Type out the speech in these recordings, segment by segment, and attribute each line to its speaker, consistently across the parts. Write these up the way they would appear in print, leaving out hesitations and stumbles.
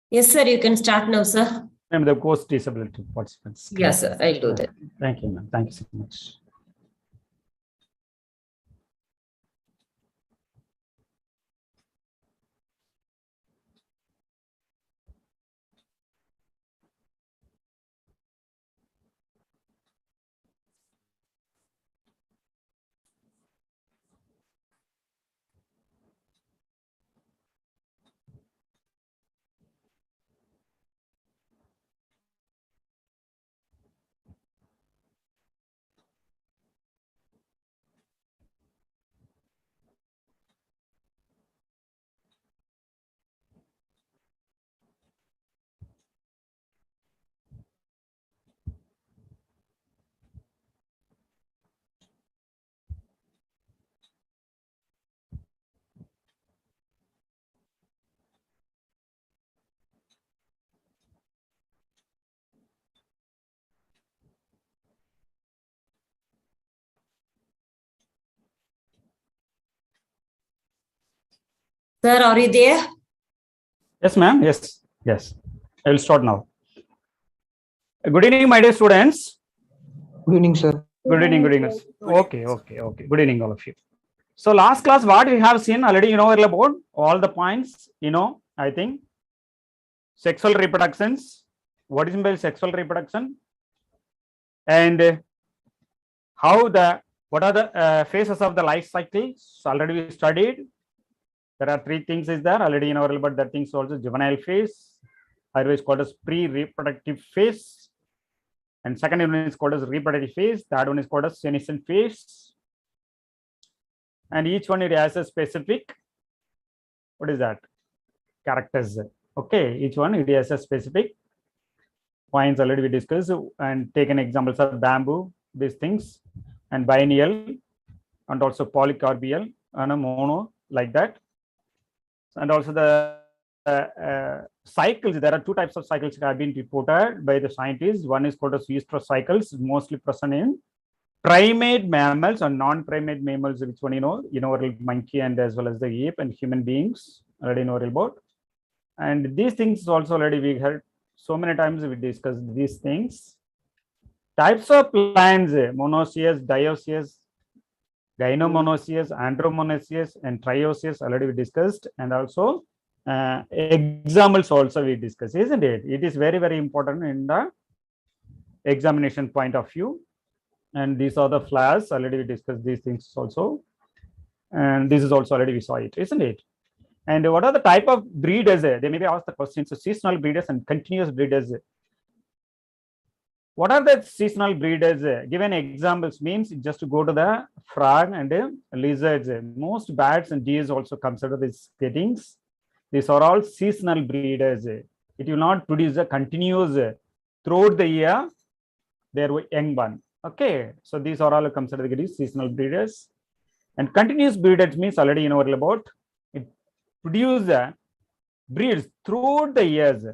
Speaker 1: Yes, sir. You can start now, sir.
Speaker 2: I'm the course disability participants.
Speaker 1: Yes, sir. I'll do that.
Speaker 2: Thank you, ma'am. Thank you so much.
Speaker 1: Sir, are you there?
Speaker 2: Yes, ma'am. Yes. Yes. I will start now. Good evening, my dear students.
Speaker 3: Good evening, sir.
Speaker 2: Good evening. Good evening. Okay. Good evening, all of you. So last class, what we have seen already, about all the points, I think sexual reproductions. What is meant by sexual reproduction? And what are the phases of the life cycle? So already we studied. There are three things is there already but that things also juvenile phase, otherwise called as pre-reproductive phase, and second one is called as reproductive phase, third one is called as senescent phase, and each one it has a specific, what is that, characters. Okay, each one it has a specific points already we discussed and taken examples of bamboo, these things, and biennial, and also polycarpial and a mono, like that. And also the cycles, there are two types of cycles that have been reported by the scientists. One is called as estrous cycles, mostly present in primate mammals and non-primate mammals, which one monkey and as well as the ape and human beings already know about. And these things also already we heard so many times we discussed these things. Types of plants: monoecious, dioecious, gynomonoecious, andromonoecious, and trioecious already we discussed, and also examples also we discussed, isn't it? It is very, very important in the examination point of view. And these are the flowers already we discussed these things also, and this is also already we saw it, isn't it? And what are the type of breeders? They may be asked the questions. So seasonal breeders and continuous breeders. What are the seasonal breeders? Given examples means just to go to the frog and lizards. Most bats and deers also consider these things. These are all seasonal breeders. It will not produce a continuous throughout the year. They are young one. Okay, so these are all considered seasonal breeders. And continuous breeders means already you know about it produce breeds throughout the years.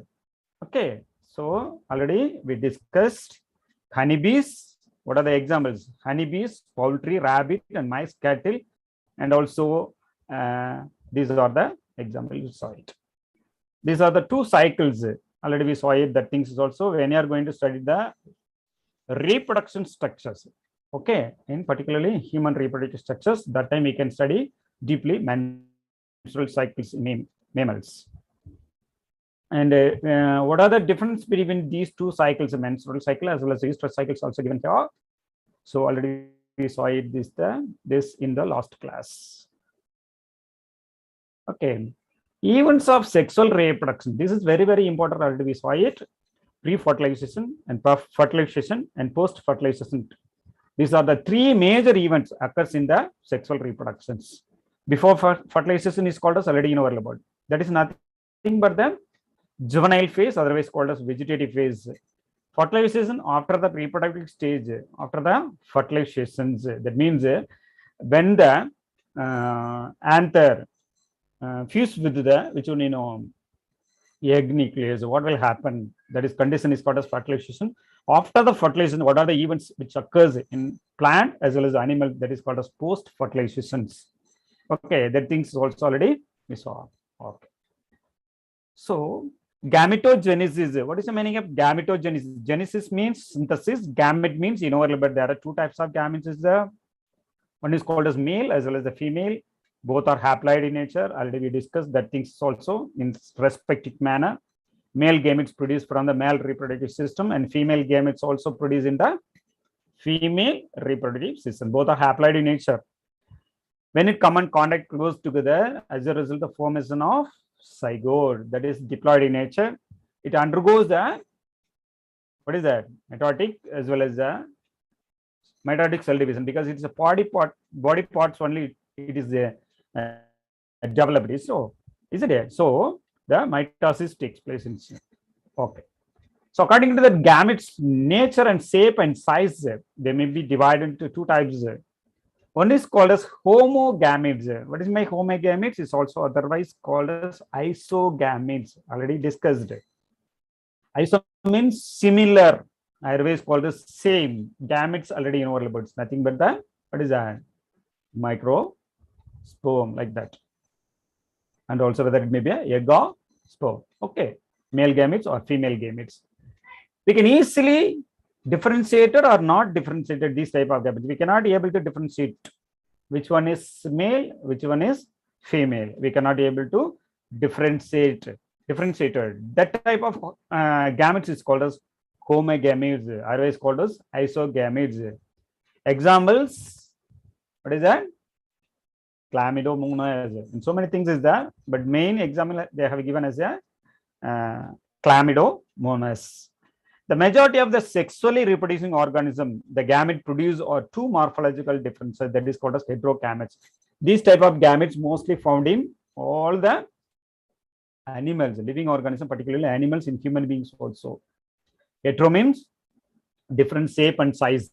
Speaker 2: Okay, so already we discussed honeybees. What are the examples? Honeybees, poultry, rabbit, and mice, cattle, and also these are the examples. You saw it. These are the two cycles. Already we saw it. That things is also when you are going to study the reproduction structures. Okay, in particularly human reproductive structures. That time we can study deeply menstrual cycles in mammals. And what are the difference between these two cycles, the menstrual cycle as well as the estrous cycles also given here. So already we saw it this in the last class. Okay, events of sexual reproduction. This is very, very important. Already we saw it. Pre-fertilization and fertilization and post-fertilization. These are the three major events occurs in the sexual reproductions. Before fertilization is called as already you know about. That is nothing but the juvenile phase, otherwise called as vegetative phase. Fertilization after the reproductive stage, after the fertilizations. That means when the anther fused with the which one egg nucleus, what will happen? That is condition is called as fertilization. After the fertilization, what are the events which occurs in plant as well as animal? That is called as post fertilizations. Okay, that things also already we saw. Okay, so Gametogenesis. What is the meaning of gametogenesis? Genesis means synthesis. Gamete means innumerable, but there are two types of gametes. Is there? One is called as male as well as the female. Both are haploid in nature. Already we discussed that things also in respective manner. Male gametes produced from the male reproductive system, and female gametes also produced in the female reproductive system. Both are haploid in nature. When it come and contact close together, as a result of formation of zygote, that is diploid in nature, it undergoes the, what is that, mitotic as well as the mitotic cell division, because it's a body parts only it is developed. So isn't it? So the mitosis takes place in. Okay. So according to the gametes nature and shape and size, they may be divided into two types. One is called as homogametes. What is my homogametes? Is also otherwise called as isogametes. Already discussed. Iso means similar. Otherwise called as same. Gametes already in our words. Nothing but the, what is that? Microsperm, like that. And also whether it may be a egg or sperm. Okay. Male gametes or female gametes. We can easily differentiated or not differentiated these type of gametes. We cannot be able to differentiate which one is male, which one is female. We cannot be able to differentiated. That type of gametes is called as homogametes, otherwise called as isogametes. Examples, what is that? Chlamydomonas. And so many things is there, but main example they have given as a chlamydomonas. The majority of the sexually reproducing organism, the gamete produce are two morphological differences, that is called as heterogametes. These type of gametes mostly found in all the animals, living organisms, particularly animals, in human beings also. Hetero means different shape and size.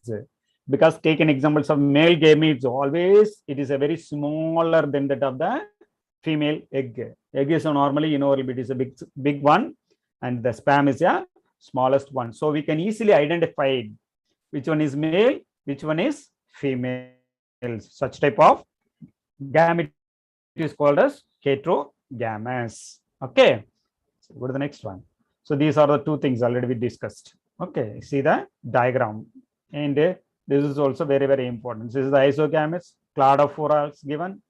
Speaker 2: Because taken examples of male gametes, always it is a very smaller than that of the female egg. Egg is normally, it is a big one, and the sperm is a smallest one. So we can easily identify which one is male, which one is female. Such type of gamete is called as heterogamous. Okay. So go to the next one. So these are the two things already we discussed. Okay. See the diagram. And this is also very, very important. This is the isogametes. Cladophora is given.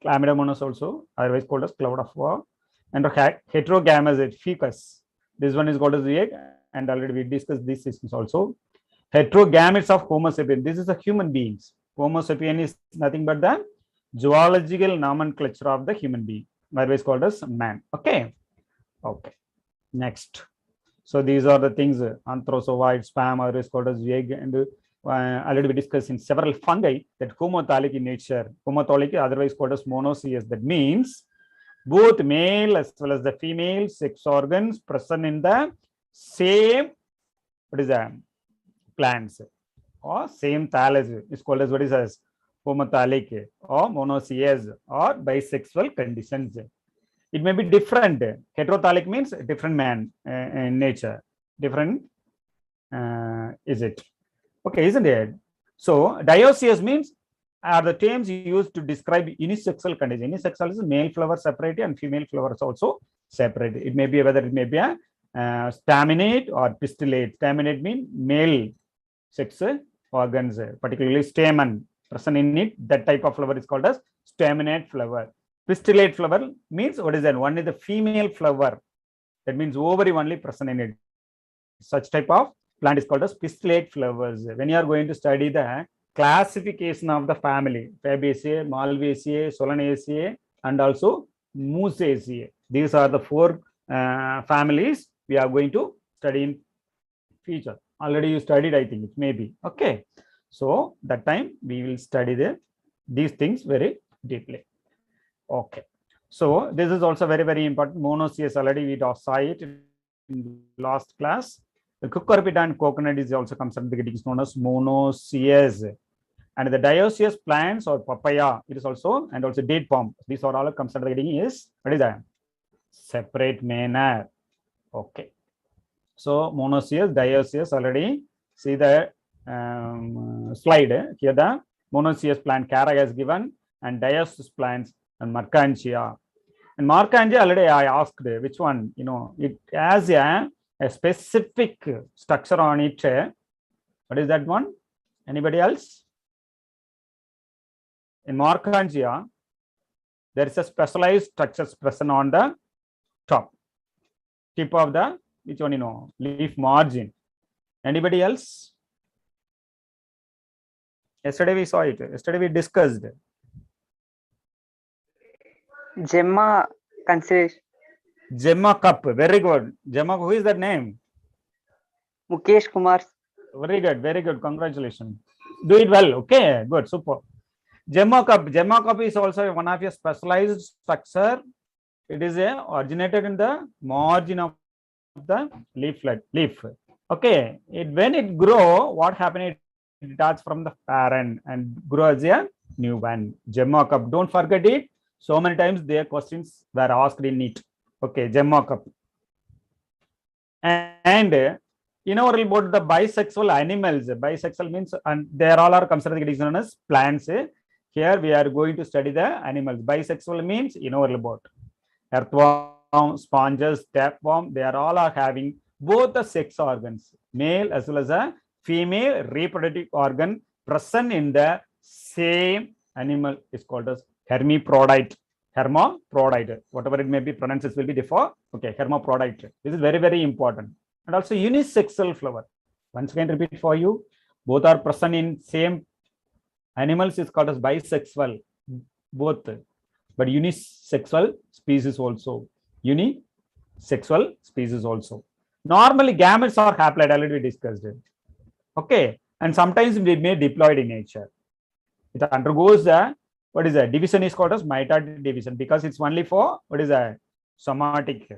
Speaker 2: Chlamydomonas also, otherwise called as cladophora. And heterogamous is ficus. This one is called as the egg. And already we discussed these systems also. Heterogametes of Homo sapien. This is the human beings. Homo sapien is nothing but the zoological nomenclature of the human being, otherwise called as man. Okay. Okay. Next. So these are the things: anthrozoid, sperm, otherwise called as egg, and already we discussed in several fungi that homothallic in nature. Homothallic, otherwise called as monoecious. That means both male as well as the female sex organs present in the same, what is that, plants, or same thallus is called as, what is as, homothallic or monoecious or bisexual conditions. It may be different. Heterothallic means different man in nature. Different is it? Okay, isn't it? So dioecious means are the terms used to describe unisexual condition. Unisexual is male flower separate and female flowers also separate. It may be whether it may be a staminate or pistillate. Staminate means male sex organs, particularly stamen present in it. That type of flower is called as staminate flower. Pistillate flower means, what is that? One is the female flower. That means ovary only present in it. Such type of plant is called as pistillate flowers. When you are going to study the classification of the family, Fabaceae, Malvaceae, Solanaceae, and also Musaceae. These are the four families we are going to study in future. Already you studied, I think, it may be. Okay. So that time we will study these things very deeply. Okay. So this is also very, very important. Monoecious, already we saw it in last class. The cucurbita and coconut is also comes under the getting known as monoecious. And the dioecious plants or papaya, it is also, and also date palm. These are all comes under the getting is, what is that? Separate manner. Okay. So monoecious, dioecious, already see the slide here. The monoecious plant Cara is given, and dioecious plants and Mercantia. And Markanji already I asked which one, it has a specific structure on it. What is that one? Anybody else? In Markangia, there is a specialized structure present on the top, tip of the, which one, leaf margin. Anybody else? Yesterday we saw it. Yesterday we discussed.
Speaker 3: Gemma consideration.
Speaker 2: Gemma cup. Very good. Gemma, who is that name?
Speaker 3: Mukesh Kumar.
Speaker 2: Very good. Very good. Congratulations. Do it well. Okay. Good. Super. Gemma cup. Gemma cup is also one of your specialized structure. It is originated in the margin of the leaf. Okay. When it grow, what happened? It starts from the parent and grows a new one. Gemma cup. Don't forget it. So many times their questions were asked in NEET. Okay, Gemma cup. And about the bisexual animals. Bisexual means, and they all are considered as plants. Here we are going to study the animals. Bisexual means about earthworm, sponges, tapeworm. They are all having both the sex organs, male as well as a female reproductive organ present in the same animal is called as hermaphrodite. Hermaphrodite, whatever it may be, pronounced will be differ. Okay, hermaphrodite. This is very, very important. And also unisexual flower. Once again, repeat for you. Both are present in same animals is called as bisexual. Both, but unisexual species also. Unisexual species also. Normally, gametes are haploid. Already we discussed it. Okay, and sometimes they may diploid in nature. It undergoes the division is called as mitotic division because it's only for somatic.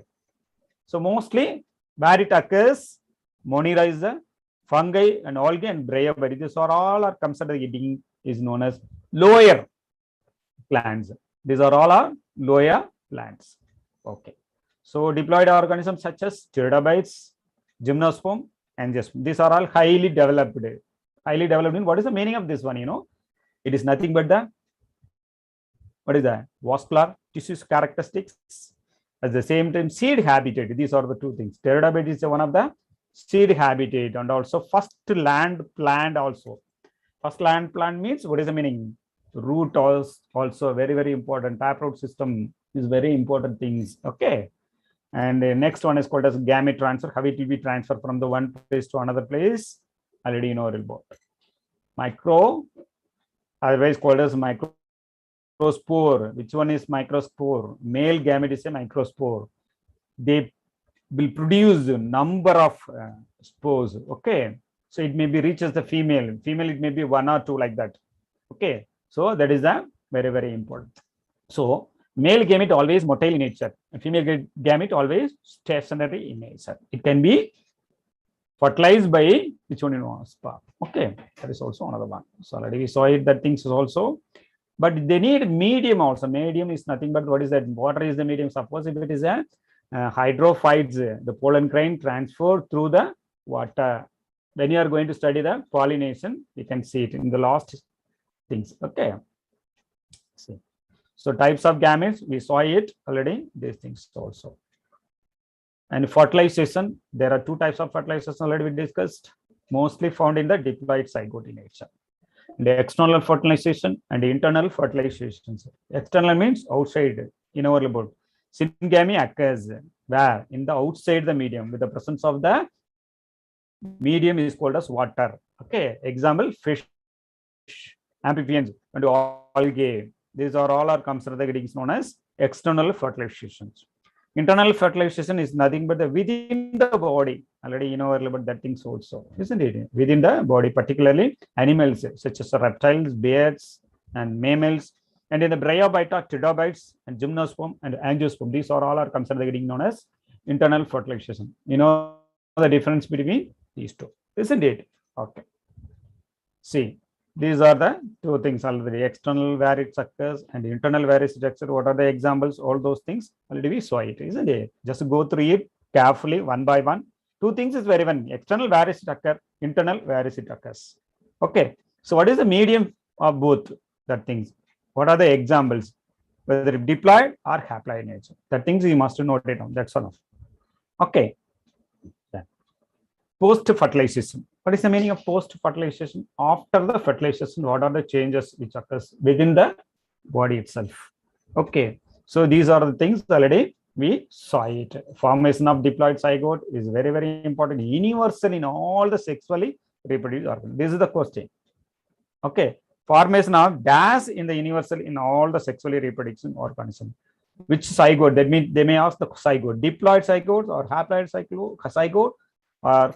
Speaker 2: So mostly where it occurs, Monera is the fungi and algae and bryophytes. These are all are considered eating is known as lower plants. These are all are lower plants. Okay. So diploid organisms such as pterodobites, gymnosperm, angiosperm. These are all highly developed. Highly developed. What is the meaning of this one? It is nothing but the vascular tissues characteristics. At the same time, seed habitat. These are the two things. Pterodobite is one of the seed habitat and also first land plant also. First land plant means what is the meaning? Root also very, very important. Taproot system is very important things. Okay. And the next one is called as gamete transfer. How it will be transferred from the one place to another place. Already about. Micro, otherwise called as microspore. Which one is microspore? Male gamete is a microspore. They will produce a number of spores. Okay. So it may be reaches the female. Female, it may be one or two like that. Okay. So that is a very, very important. So male gamete always motile in nature. And female gamete always stationary in nature. It can be fertilized by which one sperm. Okay. That is also another one. So already we saw it, that things is also. But they need medium also. Medium is nothing but what is that? Water is the medium. Suppose if it is a hydrophytes, the pollen grain transfer through the water. When you are going to study the pollination, you can see it in the last things. Okay. See. So types of gametes, we saw it already. These things also. And fertilization, there are two types of fertilization already we discussed. Mostly found in the diploid zygote in nature. The external fertilization and the internal fertilization. External means outside, inward. Syngamy occurs where in the outside the medium with the presence of the medium is called as water. Okay. Example, fish, amphibians, and algae. These are all are considered known as external fertilizations. Internal fertilization is nothing but the within the body. Already about that things also, isn't it? Within the body, particularly animals such as reptiles, birds, and mammals, and in the bryophyta, pterodobites, and gymnosperm and angiosperm. These are all are considered known as internal fertilization. The difference between these two, isn't it? Okay. See. These are the two things already. External where it occurs and internal where it occurs. What are the examples? All those things already we saw it, isn't it? Just go through it carefully one by one. Two things is very one. External where it occurs, internal where it occurs. Okay. So what is the medium of both that things? What are the examples? whether diploid or haploid nature. The things you must note it down. That's enough. Okay. Post-fertilization. What is the meaning of post-fertilization? After the fertilization, what are the changes which occurs within the body itself? Okay. So these are the things already we saw it. Formation of diploid zygote is very, very important. Universal in all the sexually reproduced organs. This is the question. Okay. Formation of dash in the universal in all the sexually reproducing organism. Which zygote? That means they may ask the zygote, diploid zygote or haploid zygote or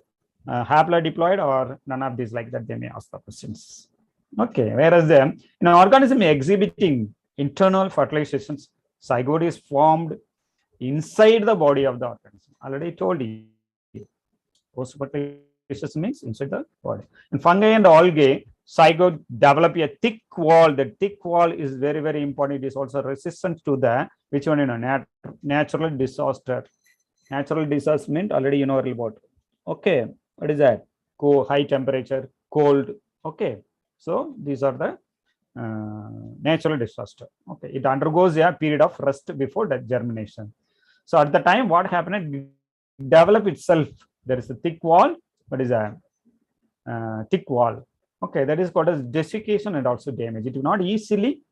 Speaker 2: haploid diploid or none of these, like that they may ask the questions. Okay, whereas in an organism exhibiting internal fertilizations, zygote is formed inside the body of the organism. Already told you. Post-fertilization means inside the body. In fungi and algae, zygote develop a thick wall. The thick wall is very, very important. It is also resistant to the, which one, natural disaster. Natural disaster means already you know about. Okay, what is that? High temperature, cold. Okay, so these are the natural disaster. Okay, it undergoes a period of rest before the germination. So at the time, what happened? It develop itself. There is a thick wall. What is a thick wall? Okay, that is called as desiccation and also damage. It is not easily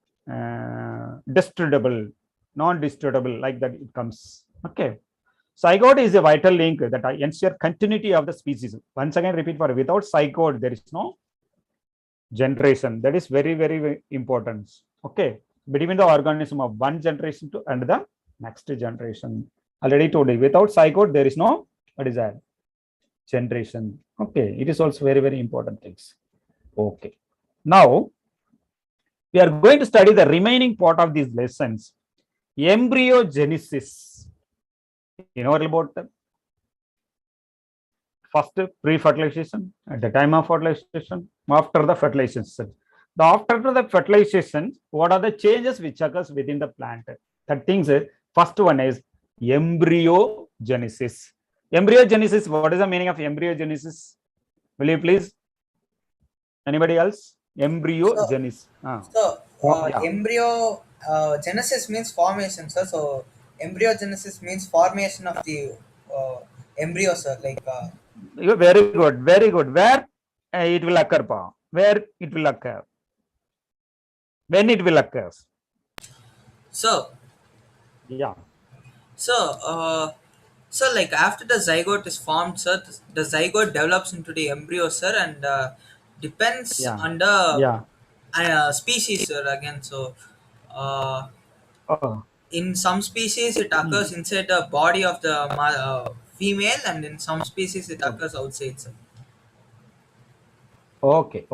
Speaker 2: destructible, non-destructible, like that it comes. Okay. Zygote is a vital link that ensures continuity of the species. Once again, repeat for without zygote, there is no generation. That is very, very important. Okay. Between the organism of one generation to and the next generation. Already told you, without zygote, there is no, what is that? Generation. Okay. It is also very, very important things. Okay. Now, we are going to study the remaining part of these lessons. Embryogenesis. You know about them? First, pre-fertilization, at the time of fertilization, after the fertilization. After the fertilization, what are the changes which occurs within the plant? That things, first one is embryogenesis. Embryogenesis, what is the meaning of embryogenesis? Will you please? Anybody else? Embryogenesis.
Speaker 4: Embryo genesis means formation, sir. So embryogenesis means formation of the embryo, sir. Like
Speaker 2: very good, very good. Where it will occur, Pa? Where it will occur? When it will occur?
Speaker 4: so
Speaker 2: Yeah.
Speaker 4: So like after the zygote is formed, sir, the zygote develops into the embryo, sir, and depends
Speaker 2: Yeah.
Speaker 4: on the
Speaker 2: Yeah.
Speaker 4: species, sir. Again, so
Speaker 2: Oh.
Speaker 4: in some species it occurs inside the body of the female, and in some species it occurs outside, sir.
Speaker 2: Okay.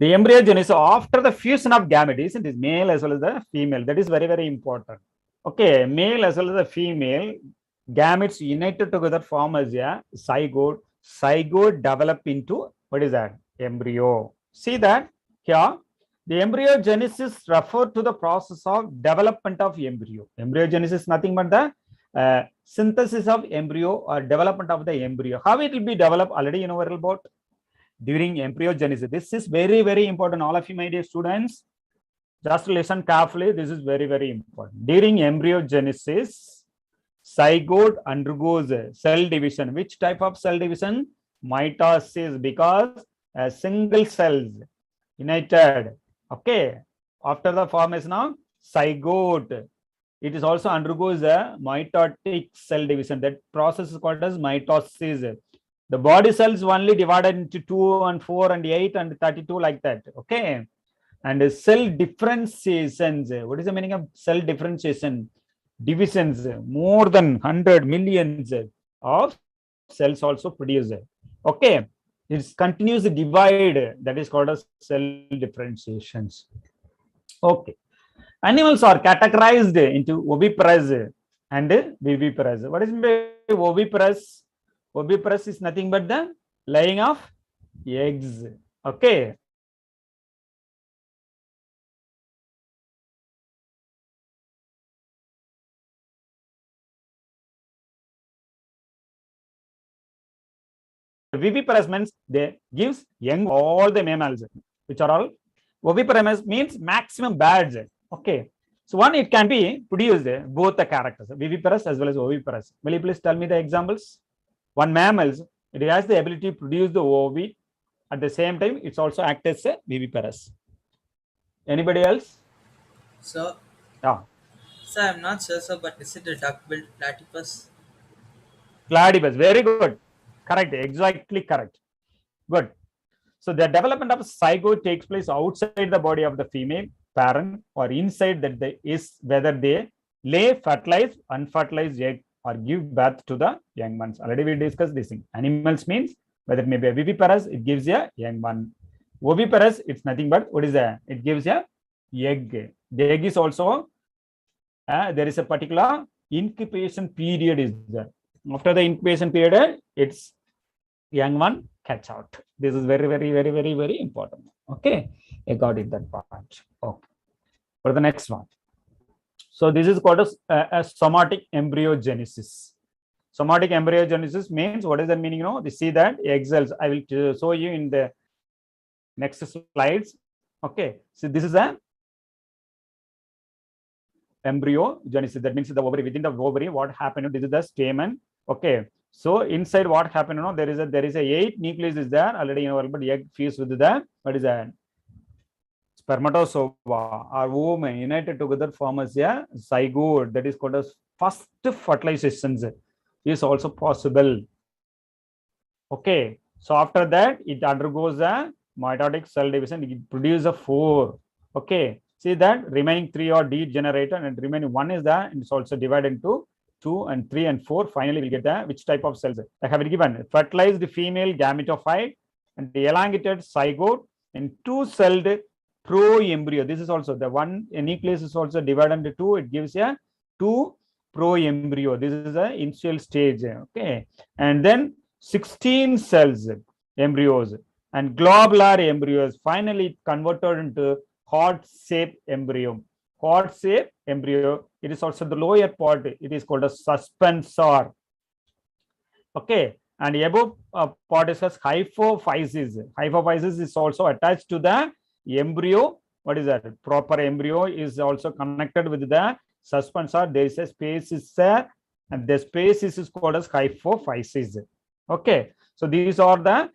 Speaker 2: The embryogenesis after the fusion of gametes, it is male as well as the female. That is very, very important. Okay, male as well as the female gametes united together form as a zygote. Zygote develop into, what is that? Embryo. See that here. The embryogenesis refer to the process of development of embryo. Embryogenesis is nothing but the synthesis of embryo or development of the embryo. How it will be developed? Already you know about during embryogenesis. This is very, very important. All of you, my dear students, just listen carefully. This is very, very important. During embryogenesis, zygote undergoes cell division. Which type of cell division? Mitosis, because single cells united. Okay. After the formation of zygote, it is also undergoes a mitotic cell division. That process is called as mitosis. The body cells only divided into 2 and 4 and 8 and 32, like that. Okay. And cell differentiations. What is the meaning of cell differentiation? Divisions. More than 100 millions of cells also produced. Okay. It's continuous divide. That is called as cell differentiations. Okay. Animals are categorized into oviparous and viviparous. What is oviparous? Oviparous is nothing but the laying of eggs. Okay. Viviparous means they gives young all the mammals, which are all oviparous means maximum birds. Okay. So one, it can be produced both the characters, viviparous as well as oviparous. Will you please tell me the examples? One mammals, it has the ability to produce the ovi. At the same time, it's also act as a viviparous. Anybody else?
Speaker 4: So,
Speaker 2: Yeah.
Speaker 4: sir, I'm not sure, sir, but is it a duck-billed platypus?
Speaker 2: Platypus. Very good. Correct. Exactly correct. Good. So the development of zygote takes place outside the body of the female parent or inside that they is whether they lay fertilized, unfertilized egg or give birth to the young ones. Already we discussed this thing. Animals means whether it may be a viviparous, it gives a young one. Oviparous, it's nothing but what is that? It gives a egg. The egg is also there is a particular incubation period is there. After the incubation period, it's young one catch out. This is very, very, very, very, very important. Okay, I got it that part. Okay, for the next one. So this is called a somatic embryogenesis. Somatic embryogenesis means what is the meaning? You know, you see that egg cells. I will show you in the next slides. Okay, so this is a embryogenesis. That means the ovary, within the ovary, what happened? This is the stamen. Okay, so inside what happened? You know, there is a 8 nucleus is there already. You know, but egg fused with the what is that? Spermatozoa or womb united together forms a zygote. That is called as first fertilizations. Is also possible. Okay, so after that it undergoes a mitotic cell division. It produces a 4. Okay, see that remaining 3 are degenerated and remaining 1 is that it's also divided into 2 and 3 and 4. Finally, we'll get the which type of cells. I have it given fertilized female gametophyte and the elongated zygote and 2-celled pro-embryo. This is also the one nucleus is also divided into 2. It gives a 2 pro-embryo. This is the initial stage. Okay, and then 16 cells embryos and globular embryos. Finally, converted into heart-shaped embryo. Heart-shaped embryo. It is also the lower part. It is called a suspensor. Okay, and above part is as hypophysis. Hypophysis is also attached to the embryo. What is that? Proper embryo is also connected with the suspensor. There is a space is there, and the space is called as hypophysis. Okay, so these are the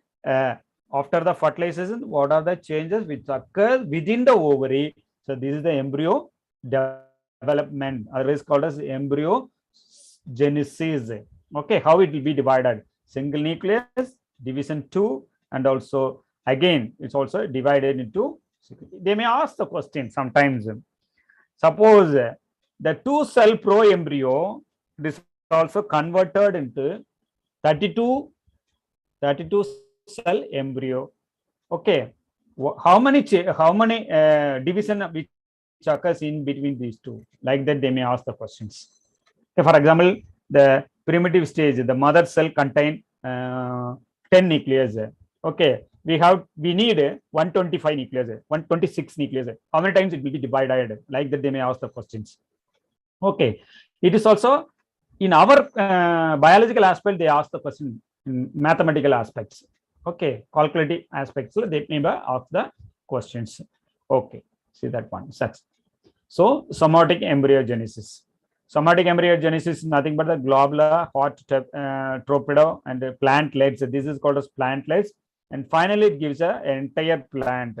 Speaker 2: after the fertilization, what are the changes which occur within the ovary? So this is the embryo development, otherwise called as embryogenesis. Okay, how it will be divided? Single nucleus, division 2, and also again it's also divided into. They may ask the question sometimes. Suppose the 2-cell pro-embryo is also converted into 32 cell embryo. Okay, how many division which occurs in between these two? Like that, they may ask the questions. Okay, for example, the primitive stage, the mother cell contain 10 nucleus. Okay, we need 125 nucleus, 126 nucleus. How many times it will be divided? Like that, they may ask the questions. Okay, it is also in our biological aspect, they ask the question in mathematical aspects. Okay, calculative aspects, so they may ask the questions. Okay, see that one. Such. So somatic embryogenesis. Somatic embryogenesis is nothing but the globular, hot torpedo, and the plantlets. This is called as plantlets, and finally it gives an entire plant.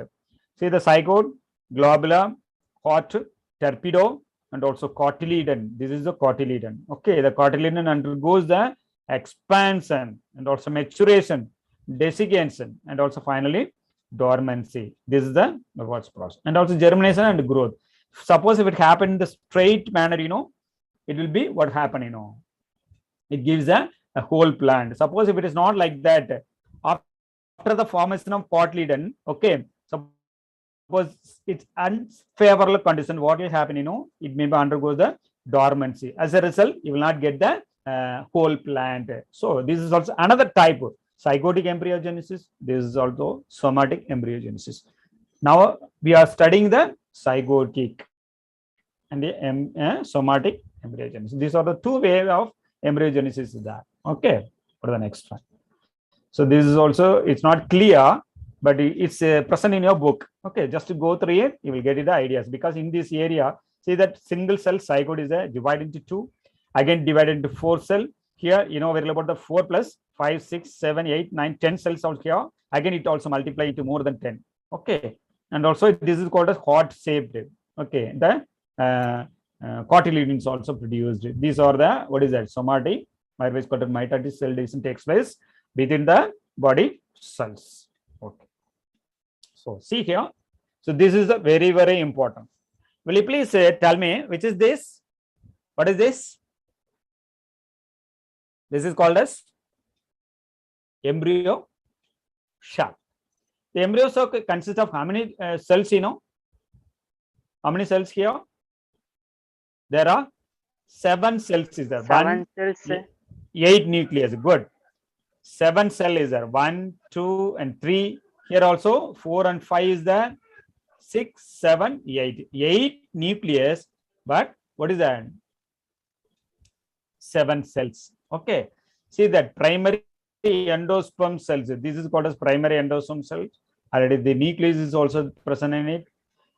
Speaker 2: See the zygote, globular, hot torpedo, and also cotyledon. This is the cotyledon. Okay, the cotyledon undergoes the expansion and also maturation, desiccation, and also finally dormancy. This is the what's process, and also germination and growth. Suppose if it happened in the straight manner, you know, it will be what happened, you know, it gives a whole plant. Suppose if it is not like that, after the formation of cotyledon, okay, suppose it's unfavorable condition, what will happen, you know, it may undergo the dormancy. As a result, you will not get the whole plant. So this is also another type of zygotic embryogenesis. This is also somatic embryogenesis. Now we are studying the zygotic and the somatic embryogenesis. These are the two ways of embryogenesis that. Okay, for the next one. So this is also, it's not clear, but it's present in your book. Okay, just to go through it, you will get the ideas, because in this area See that single cell zygote is divided into 2, again divided into 4 cell. Here, you know very about the 4 plus 5, 6, 7, 8, 9, 10 cells out here. Again, it also multiply into more than 10. Okay. And also this is called as heart shaped. Okay. The cotyledons also produced. These are the, what is that? Somati, otherwise called mitotic cell division takes place within the body cells. Okay. So see here. So this is a very, very important. Will you please tell me which is this? What is this? This is called as embryo sac. The embryo sac consists of how many cells, you know? How many cells here? There are 7 cells is there.
Speaker 3: 7 cells.
Speaker 2: 8 nucleus. Good. 7 cell is there. 1, 2, and 3. Here also 4 and 5 is there. 6, 7, 8. 8 nucleus, but what is that? 7 cells. Okay. See that primary endosperm cells. This is called as primary endosperm cells. Already the nucleus is also present in it.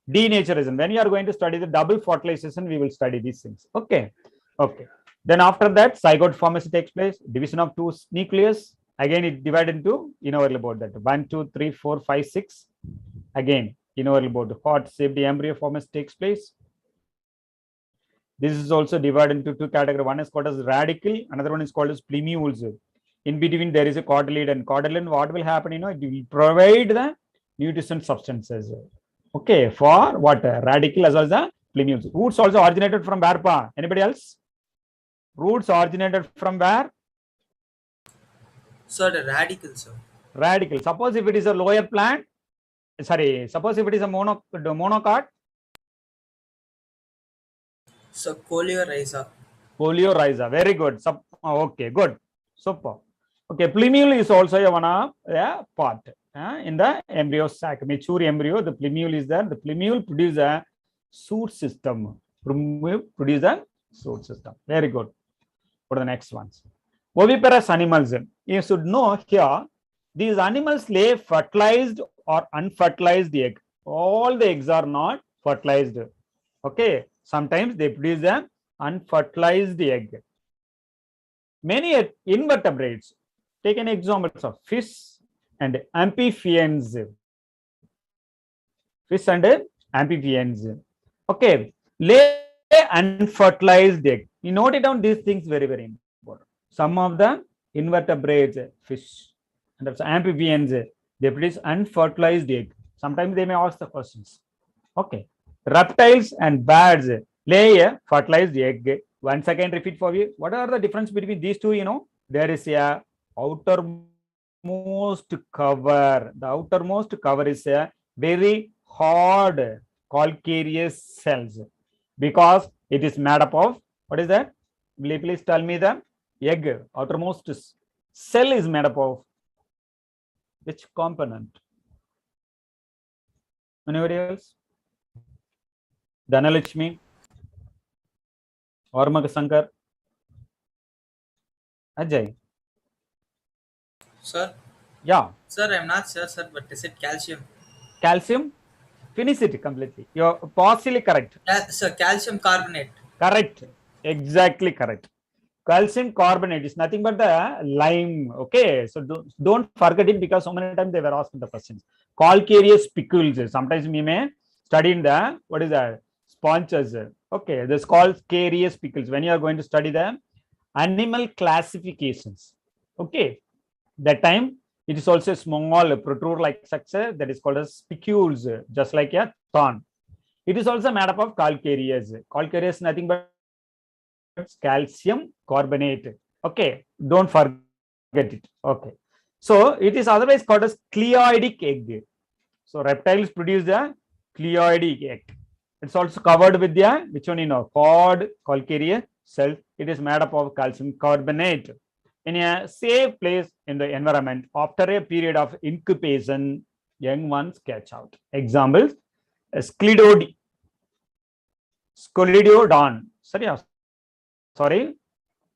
Speaker 2: Denaturation. When you are going to study the double fertilization, we will study these things. Okay. Okay. Then after that, zygote formation takes place. Division of 2 nucleus. Again, it divided into, you know about that. 1, 2, 3, 4, 5, 6. Again, you know about the heart-shaped embryo formation takes place. This is also divided into 2 categories. One is called as radicle. Another one is called as plumule. In between, there is a cotyledon. And cotyledon, what will happen? You know, it will provide the nutrition substances. Okay, for what? Radicle as well as the plumule. Roots also originated from where? Pa? Anybody else? Roots originated from where?
Speaker 4: Sir, the radical, sir.
Speaker 2: Radicle. Suppose if it is a lower plant, sorry, suppose if it is a monocot.
Speaker 4: So, coleorhiza.
Speaker 2: Coleorhiza. Very good. Okay, good. Super. Okay, plumule is also one of the part in the embryo sac. Mature embryo, the plumule is there. The plumule produces a shoot system. Produce a shoot system. Very good. For the next ones. Oviparous animals. You should know here, these animals lay fertilized or unfertilized egg. All the eggs are not fertilized. Okay. Sometimes they produce an unfertilized egg. Many invertebrates, take an example of fish and amphibians. Fish and amphibians. Okay. Lay unfertilized egg. You note it down, these things very, very important. Some of the invertebrates, fish and also amphibians, they produce unfertilized egg. Sometimes they may ask the questions. Okay. Reptiles and birds lay a fertilized egg. Once again, repeat for you. What are the difference between these two? You know, there is a outermost cover. The outermost cover is a very hard calcareous cells because it is made up of, what is that? Will you please tell me the egg, outermost cell is made up of which component? Anybody else? Dhanalakshmi, Ormak Sankar, Ajay.
Speaker 4: Sir?
Speaker 2: Yeah.
Speaker 4: Sir, I'm not sure, sir, but is it calcium?
Speaker 2: Calcium? Finish it completely. You're partially correct.
Speaker 4: Sir, calcium carbonate.
Speaker 2: Correct. Exactly correct. Calcium carbonate is nothing but the lime. Okay. So don't forget it because so many times they were asking the questions. Calcareous spicules. Sometimes we may study in the, what is that? Sponges. Okay. This is called calcareous spicules. When you are going to study the animal classifications. Okay. That time it is also a small protrude like structure that is called as spicules, just like a thorn. It is also made up of calcareous. Calcareous nothing but calcium carbonate. Okay, don't forget it. Okay, so it is otherwise called as cleoidic egg. So reptiles produce the cleoidic egg. It's also covered with the, which one you know, cord calcareous cell. It is made up of calcium carbonate. In a safe place in the environment, after a period of incubation, young ones catch out. Examples: Sclidodon. Sorry,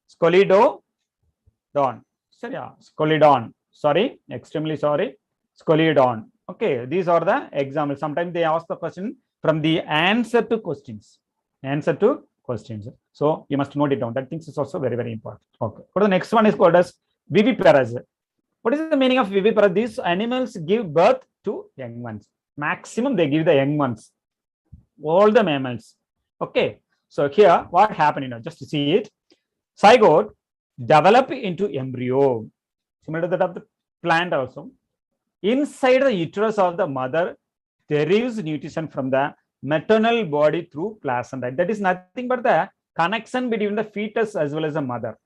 Speaker 2: Sclidodon. Sclidodon. Sorry, extremely sorry. Sclidodon. Okay, these are the examples. Sometimes they ask the question from the answer to questions. answer to questions. So you must note it down. That things is also very, very important. Okay. So the next one is called as viviparous. What is the meaning of viviparous? These animals give birth to young ones. Maximum they give the young ones. All the mammals. Okay. So here, what happened? Just to see it, zygote develop into embryo. Similar to that of the plant also. Inside the uterus of the mother, derives nutrition from the maternal body through placenta. That is nothing but the connection between the fetus as well as the mother.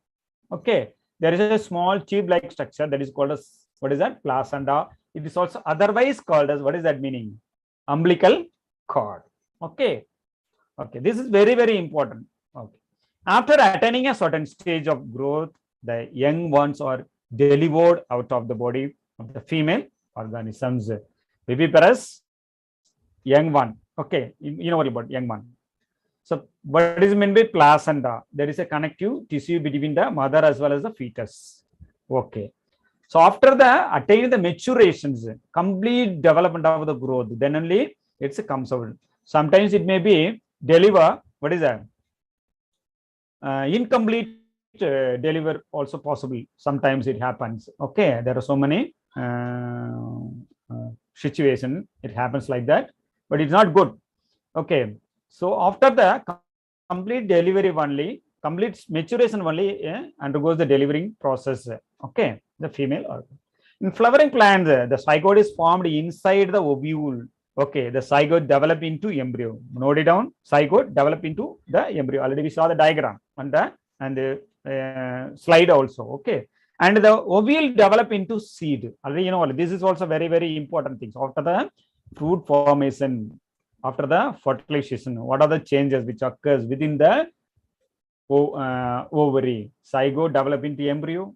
Speaker 2: Okay. There is a small tube-like structure that is called as, what is that? Placenta. It is also otherwise called as, what is that meaning? Umbilical cord. Okay. Okay. This is very, very important. Okay. After attaining a certain stage of growth, the young ones are delivered out of the body of the female organisms. Viviparous, young one. Okay. You know what about young one. So what is meant by placenta? There is a connective tissue between the mother as well as the fetus. Okay. So after the attaining the maturations, complete development of the growth, then only it comes out. Sometimes it may be deliver. What is that? Incomplete deliver also possible. Sometimes it happens. Okay. There are so many situations. It happens like that, but it's not good. Okay. So after the complete delivery only, complete maturation only undergoes the delivering process. Okay, the female organ. In flowering plants, the zygote is formed inside the ovule. Okay, the zygote develop into embryo. Note it down. Zygote develop into the embryo. Already we saw the diagram on the slide also. Okay, and the ovule develop into seed. Already you know this is also very, very important things. After the fruit formation, after the fertilization, what are the changes which occurs within the ovary? Zygote develop into embryo,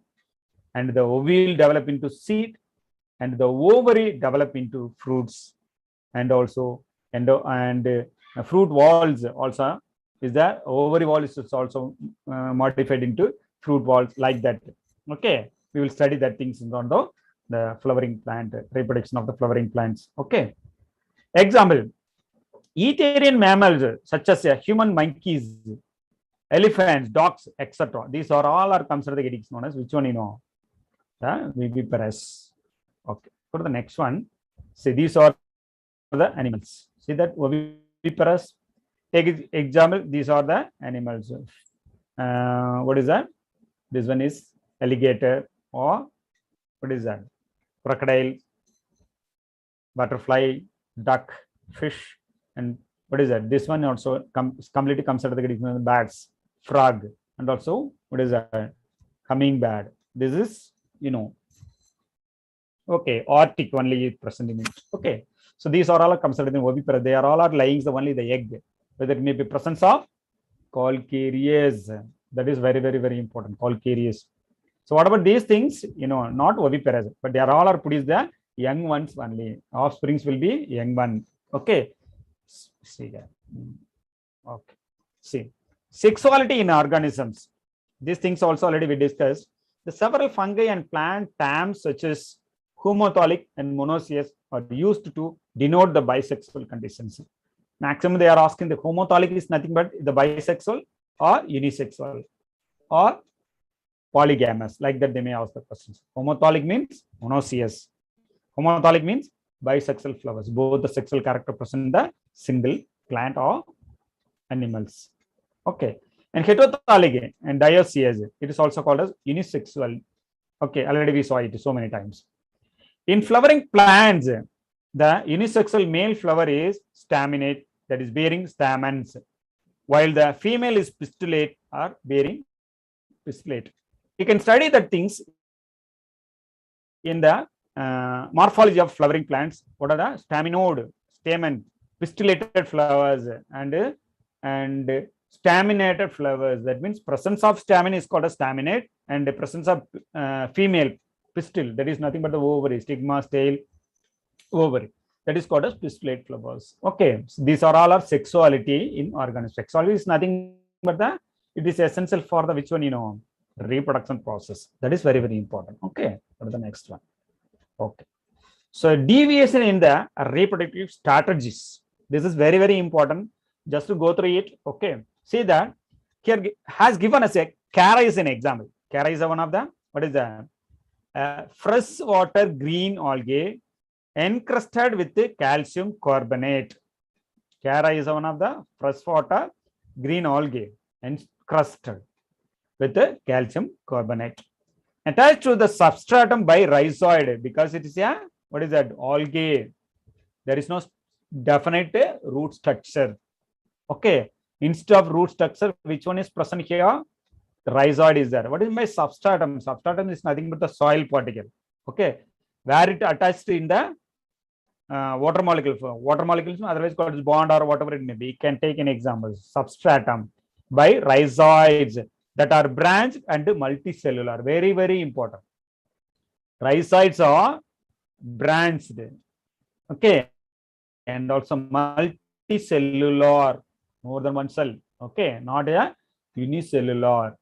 Speaker 2: and the ovule develop into seed, and the ovary develop into fruits, and also fruit walls also is there. Ovary wall is also modified into fruit walls like that. Okay, we will study that things on the flowering plant, reproduction of the flowering plants. Okay, example. Eaterian mammals such as human monkeys, elephants, dogs, etc. These are all are considered getting known as which one you know? The viviparous. Okay. Go to the next one. See, these are the animals. See that viviparous. Take example. These are the animals. What is that? This one is alligator, or what is that? Crocodile, butterfly, duck, fish. And what is that? This one also completely comes under the bats, frog, and also what is that? Hummingbird. This is, you know, okay, Arctic only present in it. Okay, so these are all considered in oviparous. They are all are laying only the egg, whether it may be presence of calcareous. That is very, very, very important. Calcareous. So what about these things? You know, not oviparous, but they are all are produced the young ones only. Offsprings will be young one. Okay. See that. Okay. See, sexuality in organisms. These things also already we discussed. The several fungi and plant terms such as homothallic and monoecious are used to denote the bisexual conditions. Maximum they are asking the homothallic is nothing but the bisexual or unisexual or polygamous. Like that they may ask the questions. Homothallic means monoecious. Homothallic means bisexual flowers. Both the sexual character present in the single plant or animals. Okay. And heterothallic and dioecious, it is also called as unisexual. Okay, already we saw it so many times. In flowering plants, the unisexual male flower is staminate, that is bearing stamens, while the female is pistillate or bearing pistillate. You can study the things in the morphology of flowering plants. What are the staminode, stamen, pistillated flowers, and staminated flowers? That means presence of stamen is called a staminate, and the presence of female pistil, that is nothing but the ovary, stigma, stale, ovary, that is called as pistillate flowers. Okay, so these are all our sexuality in organisms. Sexuality is nothing but it is essential for the which one, you know, reproduction process. That is very, very important. Okay, go to the next one. Okay, so deviation in the reproductive strategies. This is very, very important. just to go through it. Okay, see that here has given us a Cara is an example. Cara is one of the, what is that? Freshwater green algae encrusted with the calcium carbonate. Cara is one of the freshwater green algae encrusted with the calcium carbonate attached to the substratum by rhizoid, because it is a, what is that, algae. There is no definite root structure. Okay, instead of root structure, which one is present here? The rhizoid is there. What is my substratum? Substratum is nothing but the soil particle. Okay, where it attached in the water molecule. Water molecules, otherwise called bond or whatever it may be. You can take an example. Substratum by rhizoids that are branched and multicellular. Very, very important. Rhizoids are branched. Okay, and also multicellular, more than one cell. Okay, not a unicellular.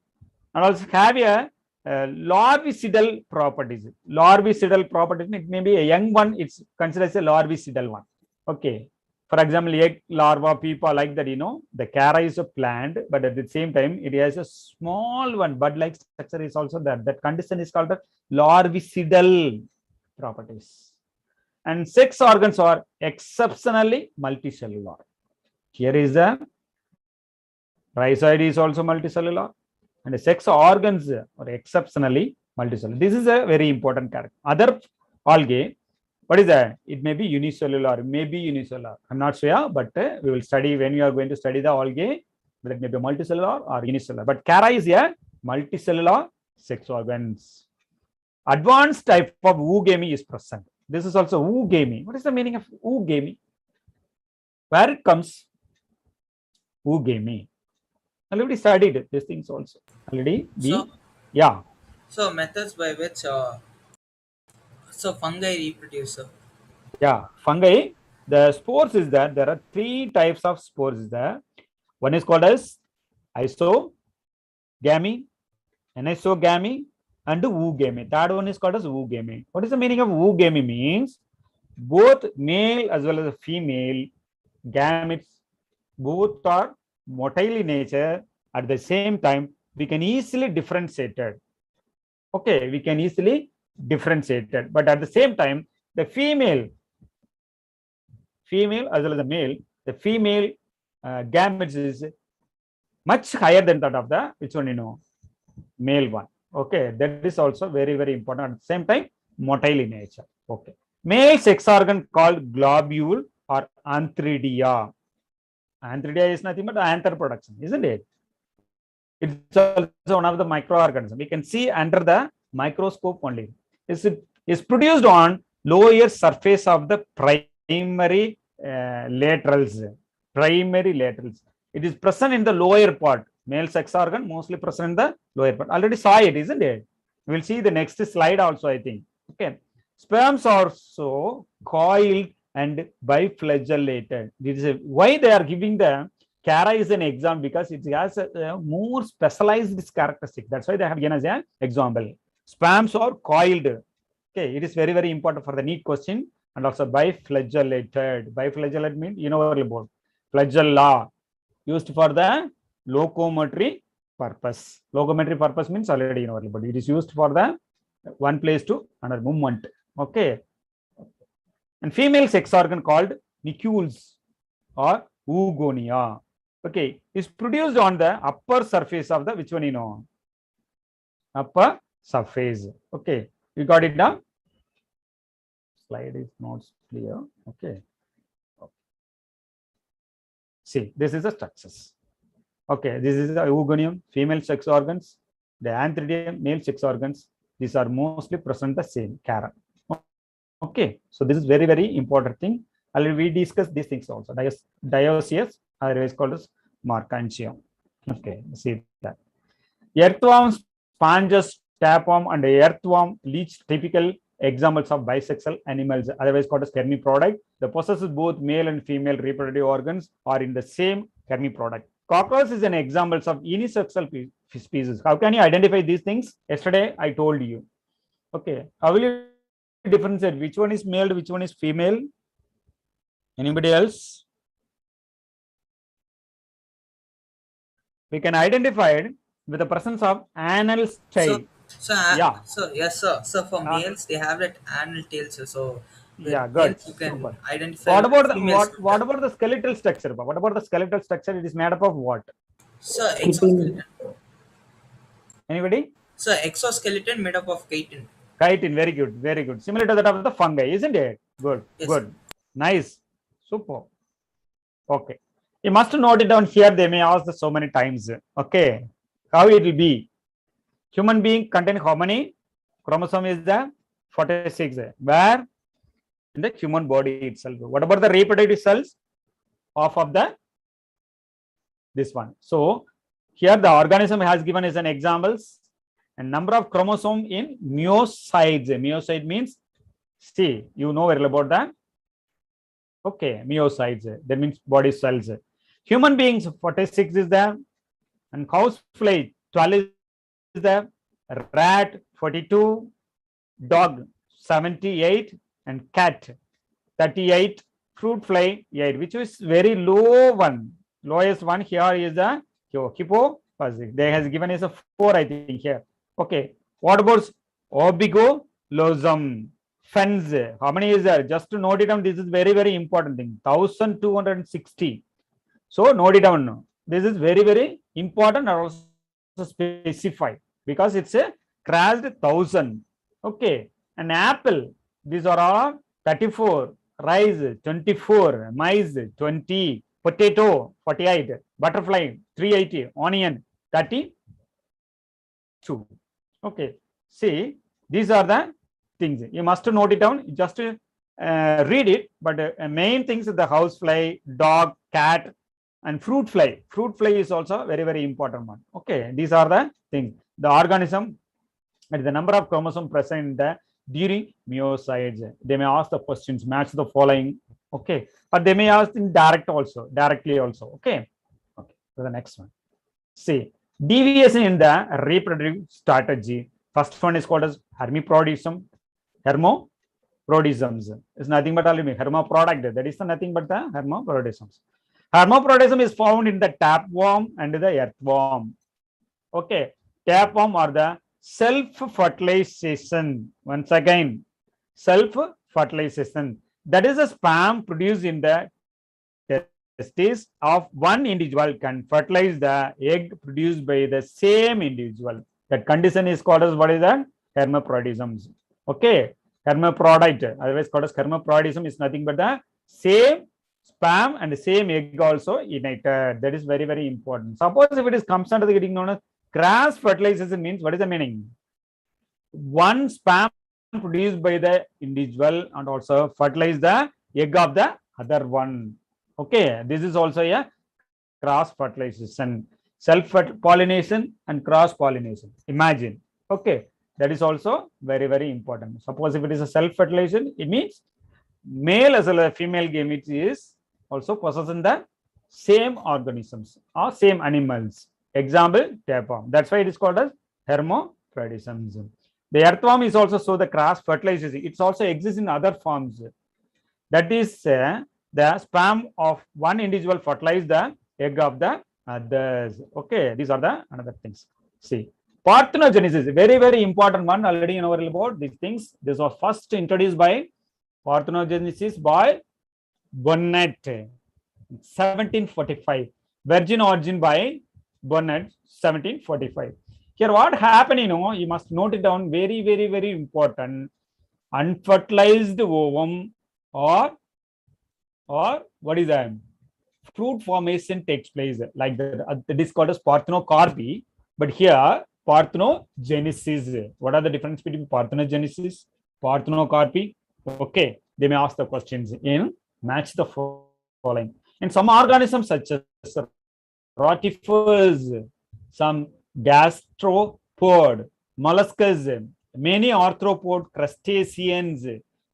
Speaker 2: And also have a larvicidal properties. Larvicidal properties, it may be a young one, it's considered as a larvicidal one. Okay, for example, egg, larva, pupa, like that, the Cara is a plant, but at the same time, it has a small one, bud-like structure is also there. That condition is called the larvicidal properties. And sex organs are exceptionally multicellular. Here is the rhizoid is also multicellular, and the sex organs are exceptionally multicellular. This is a very important character. Other algae, what is that? It may be unicellular, I'm not sure, but we will study when we are going to study the algae, whether it may be multicellular or unicellular. But Cara is a multicellular sex organs. Advanced type of oogamy is present. This is also oogamy. What is the meaning of oogamy? Where it comes? Oogamy. Already studied these things also. Already yeah.
Speaker 4: So methods by which fungi reproduce.
Speaker 2: Yeah, fungi. The spores is that there are 3 types of spores is there. One is called as isogamy, anisogamy, and oogamy. Third one is called as oogamy. What is the meaning of oogamy? Means both male as well as female gametes, both are motile in nature. At the same time, we can easily differentiate it. Okay, we can easily differentiate it. But at the same time, the female as well as the male, the female gametes is much higher than that of the, which one, male one. Okay, that is also very, very important. At the same time, motile in nature. Okay, male sex organ called globule or antheridia. Antheridia is nothing but anther production, isn't it? It's also one of the microorganisms. We can see under the microscope only. Is produced on lower surface of the primary laterals. Primary laterals. It is present in the lower part. Male sex organ mostly present in the lower part. Already saw it, isn't it? We'll see the next slide also, I think. Okay. Sperms are so coiled and biflagellated. This is why they are giving the Cara is an example, because it has a more specialized characteristic. That's why they have given as an example. Sperms are coiled. Okay, it is very, very important for the NEET question. And also biflagellated. Biflagellated means about flagella used for the locomotory purpose. Locomotory purpose means already but it is used for the one place to another movement. Okay. And female sex organ called nucleus or oogonia. Okay, is produced on the upper surface of the, which one upper surface. Okay, you got it now? Slide is not clear. Okay. See, this is the structures. Okay, this is the oogonium, female sex organs, the antheridium, male sex organs. These are mostly present the same Cara. Okay, so this is very, very important thing. Already we discussed these things also. Dioecious, otherwise called as Marcantium. Okay, see that. Earthworms, sponges, tapeworm, and earthworm leech typical examples of bisexual animals, otherwise called as hermaphrodite. The possesses both male and female reproductive organs are in the same hermaphrodite. Cockroach is an example of unisexual species. How can you identify these things? Yesterday I told you. Okay, how will you differentiate which one is male, which one is female? Anybody else? we can identify it with the presence of anal tail. Yeah.
Speaker 4: So yes, sir. So for
Speaker 2: Uh,
Speaker 4: males, they have that anal tail, sir. So with
Speaker 2: yeah, good.
Speaker 4: males, you can
Speaker 2: Super.
Speaker 4: identify
Speaker 2: What
Speaker 4: with
Speaker 2: about the
Speaker 4: females.
Speaker 2: what about the skeletal structure? What about the skeletal structure? It is made up of what?
Speaker 4: So
Speaker 1: Keeping-
Speaker 4: exoskeleton.
Speaker 2: Anybody?
Speaker 4: So exoskeleton made up of chitin.
Speaker 2: Chitin. Very good. Very good. Similar to that of the fungi, isn't it? Good.
Speaker 4: Yes.
Speaker 2: Good. Nice. Super. Okay. You must note it down here. They may ask this so many times. Okay. How it will be? Human being contain how many? Chromosome is the 46. Where? In the human body itself. What about the reproductive cells? Half of the this one. So here the organism has given as an examples and number of chromosome in myocytes. Myocyte means, see, you know very well about that. Okay, myocytes. That means body cells. Human beings 46 is there, and house fly 12 is there, rat 42, dog 78, and cat 38, fruit fly 8, which is very low one. Lowest one here is the hippo. They has given us a 4, I think here. Okay. What about obligolosum? Fens. How many is there? Just to note it down. This is very, very important thing. 1260. So note it down. This is very, very important and also specified because it's a crashed 1000. Okay. An apple. These are all 34. Rice 24. Maize 20. Potato 48. Butterfly 380. Onion 32. Okay. See, these are the things. You must note it down. Just read it. But main things are the housefly, dog, cat, and fruit fly. Fruit fly is also very, very important one. Okay. These are the things. The organism and the number of chromosomes present during myocytes. They may ask the questions, match the following. Okay. But they may ask in directly also. Okay. Okay. So the next one. See, deviation in the reproductive strategy. First one is called as hermaprodism. Hermaprodisms is nothing but hermaphrodite. That is nothing but the hermaprodisms. Hermaprodism is found in the tapeworm and the earthworm. Okay. Tapeworm are the self-fertilization. Once again, self-fertilization. That is a sperm produced in the testes of one individual can fertilize the egg produced by the same individual. That condition is called as what is that? Hermaprodisms. Okay. Hermaphrodite, otherwise called as hermaprodism, is nothing but the same sperm and the same egg also united. That is very, very important. Suppose if it is comes under the getting known as cross fertilization means what is the meaning? One sperm produced by the individual and also fertilize the egg of the other one. Okay, this is also a cross fertilization, self pollination and cross pollination. Imagine. Okay, that is also very, very important. Suppose if it is a self fertilization, it means male as well as female gamete is also possessing the same organisms or same animals. Example, tapeworm. That's why it is called as hermaprodism. The earthworm is also so the cross fertilization. It also exists in other forms. That is the sperm of one individual fertilize the egg of the others. Okay, these are the another things. See, parthenogenesis, very, very important one. Already you know about these things. This was first introduced by parthenogenesis by Bonnet, 1745. Virgin origin by Bonnet, 1745. Here, what happened? You must note it down. Very, very, very important. Unfertilized ovum or what is that? Fruit formation takes place like that. It is called as parthenocarpy. But here, parthenogenesis. What are the difference between parthenogenesis, parthenocarpy? Okay, they may ask the questions in match the following. And some organisms such as rotifers, some gastropod, molluscs, many arthropod, crustaceans,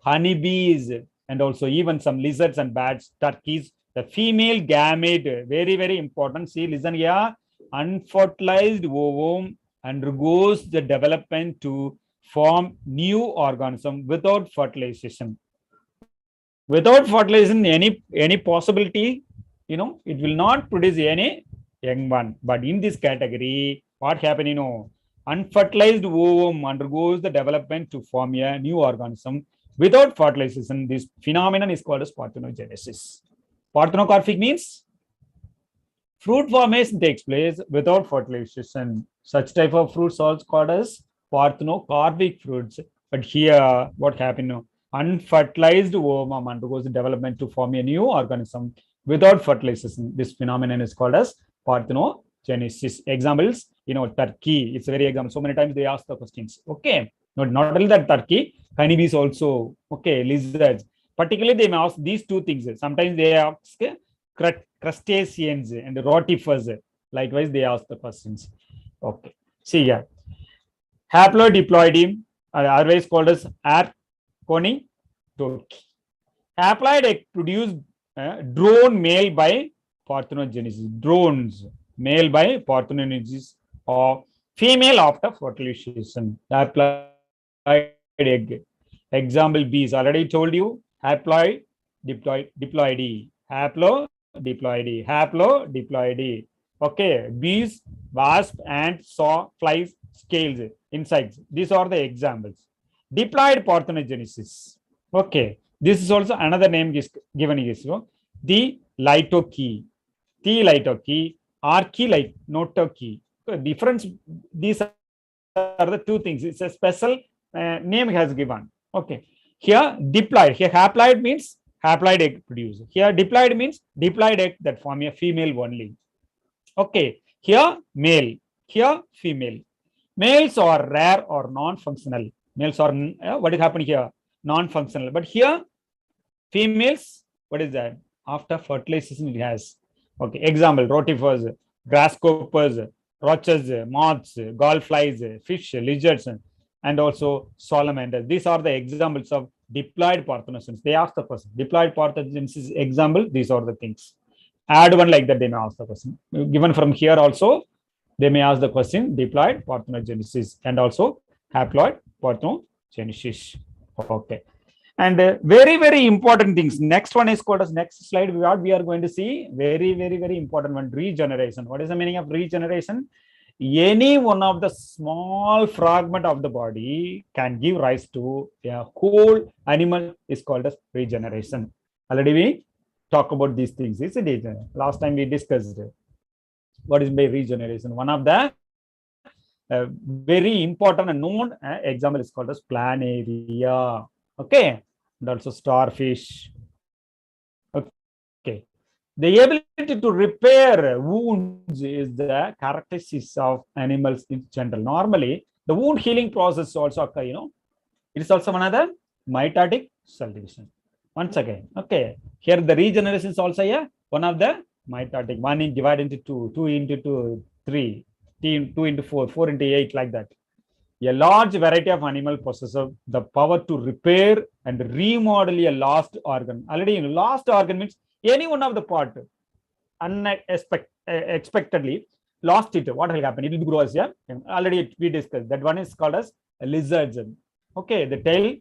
Speaker 2: honeybees, and also even some lizards and bats, turkeys. The female gamete, very, very important. See, listen here. Unfertilized ovum undergoes the development to form new organism without fertilization. Without fertilization, any possibility, it will not produce any young one. But in this category, what happened, unfertilized ovum undergoes the development to form a new organism without fertilization. This phenomenon is called as parthenogenesis. Parthenocarpic means fruit formation takes place without fertilization. Such type of fruits also called as parthenocarpic fruits. But here, what happened? Unfertilized ovum undergoes the development to form a new organism without fertilization. This phenomenon is called as parthenogenesis. Examples, turkey. It's a very example. So many times they ask the questions. Okay, not only that turkey, honeybees also. Okay, lizards. Particularly, they may ask these two things. Sometimes they ask crustaceans and rotifers. Likewise, they ask the questions. Okay, see here. Haplodiploidy, otherwise called as Arconitorchy. Haploid egg produced drone male by parthenogenesis. Drones male by parthenogenesis or female after fertilization. Haploid egg. Example bees. Already told you. Haploid diploidy. Haplodiploidy. Okay, bees, wasp, ant, saw, flies, scales, insects. These are the examples. Diploid parthenogenesis. Okay, this is also another name is given here. The lithochy, archilithochy. So difference. These are the two things. It's a special name has given. Okay, here diploid. Here haploid means haploid egg produced. Here diploid means diploid egg that form a female only. Okay, here male, here female. Males are rare or non-functional. Males are, what is happening here? Non-functional. But here, females, what is that? After fertilization, it has. Okay, example, rotifers, grasshoppers, roaches, moths, gallflies, fish, lizards, and also salamanders. These are the examples of diploid parthenogenesis. They ask the question. Diploid parthenogenesis example, these are the things. Add one like that, they may ask the question. Given from here also, they may ask the question, diploid parthenogenesis and also haploid parthenogenesis. Okay. And very, very important things. Next one is called as next slide. What we are going to see, very, very, very important one, regeneration. What is the meaning of regeneration? Any one of the small fragment of the body can give rise to a whole animal is called as regeneration. Already we talk about these things. Isn't it? Last time we discussed what is by regeneration. One of the very important and known example is called as planaria. Okay, and also starfish. Okay, the ability to repair wounds is the characteristics of animals in general. Normally, the wound healing process also occur. It is also another mitotic cell division. Once again, okay, here the regeneration is also one of the mitotic. One is divided into two into 2, 3, 2 into 4, 4 into 8, like that. A large variety of animal possess the power to repair and remodel a lost organ. Already, lost organ means any one of the part unexpectedly lost it. What will happen? It will grow as already we discussed. That one is called as a lizards. Okay, the tail.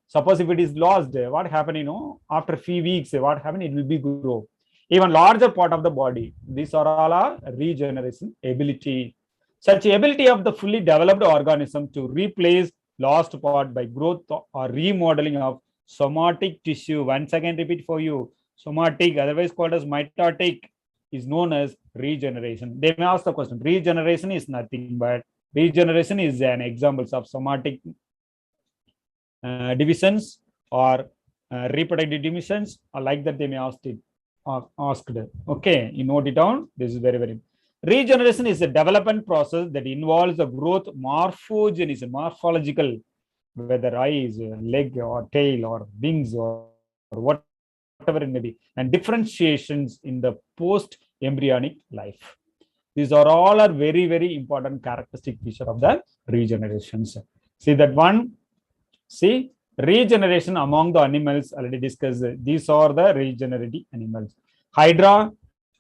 Speaker 2: Suppose if it is lost, what happened? After a few weeks, what happened? It will be grow. Even larger part of the body. These are all our regeneration ability. Such ability of the fully developed organism to replace lost part by growth or remodeling of somatic tissue. Once again, repeat for you. Somatic, otherwise called as mitotic, is known as regeneration. They may ask the question. Regeneration is nothing but regeneration is an example of somatic divisions or reproductive divisions, or like that they may ask it. Asked. Okay, you note it down. This is very, very. Regeneration is a development process that involves the growth morphogenesis, morphological, whether eyes, leg, or tail, or wings, or whatever it may be, and differentiations in the post-embryonic life. These are all are very, very important characteristic feature of the regenerations. See that one. See, regeneration among the animals already discussed. These are the regenerative animals. Hydra,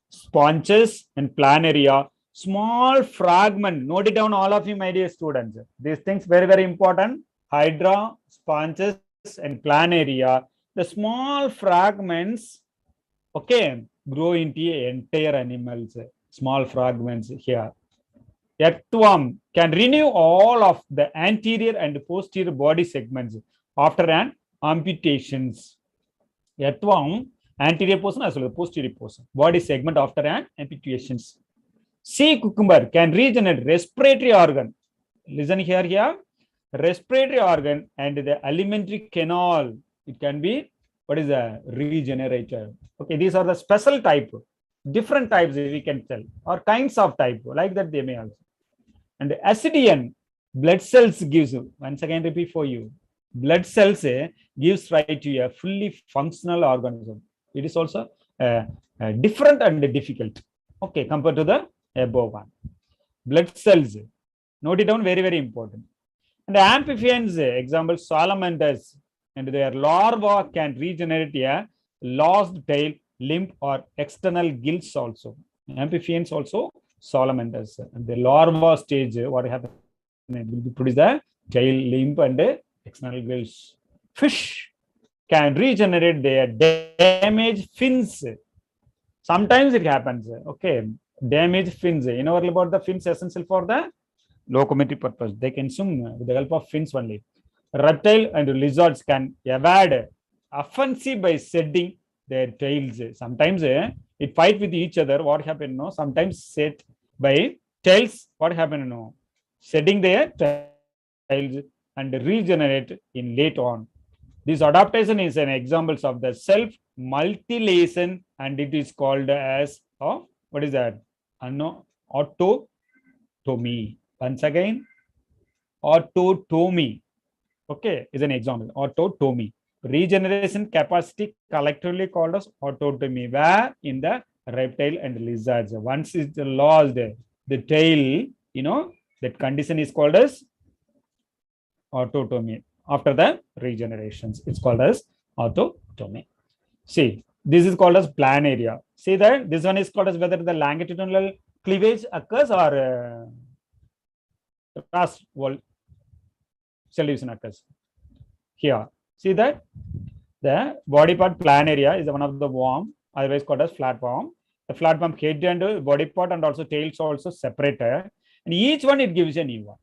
Speaker 2: sponges, and planaria. Small fragment. Note it down, all of you, my dear students. These things very, very important. Hydra, sponges, and planaria. The small fragments, okay, grow into entire animals, small fragments here. Earthworm can renew all of the anterior and posterior body segments after an amputations. Earthworm, anterior portion as well as posterior portion, body segment after an amputations. Sea cucumber can regenerate respiratory organ. Listen here. Respiratory organ and the alimentary canal. It can be, what is a regenerator? Okay, these are the special type, different types we can tell, or kinds of type, like that they may also. And the acidian, blood cells gives, once again repeat for you, blood cells gives rise to a fully functional organism. It is also different and difficult, okay, compared to the above one. Blood cells, note it down, very, very important. And the amphibians, example, salamanders, and their larvae can regenerate a lost tail, limb, or external gills also. Amphibians also, salamanders. And the larva stage, what happens? It will produce the tail, limb, and external gills. Fish can regenerate their damaged fins. Sometimes it happens, okay. Damaged fins. You know about the fins essential for the locomotive purpose. They can swim with the help of fins only. Reptile and lizards can evade offensive by shedding their tails. Sometimes it fight with each other. What happened? No, sometimes set by tails. What happened? No, shedding their tails and regenerate in late on. This adaptation is an example of the self mutilation, and it is called as what is that? Autotomy. Once again, autotomy, okay, is an example. Autotomy, regeneration capacity, collectively called as autotomy, where in the reptile and lizards, once it's lost the tail, you know, that condition is called as autotomy. After the regenerations, it's called as autotomy. See, this is called as plan area. See that this one is called as whether the longitudinal cleavage occurs or cross wall cell division occurs. Here, see that the body part plan area is one of the worm, otherwise called as flatworm. The flatworm head and body part and also tails also separated, and each one it gives a new one.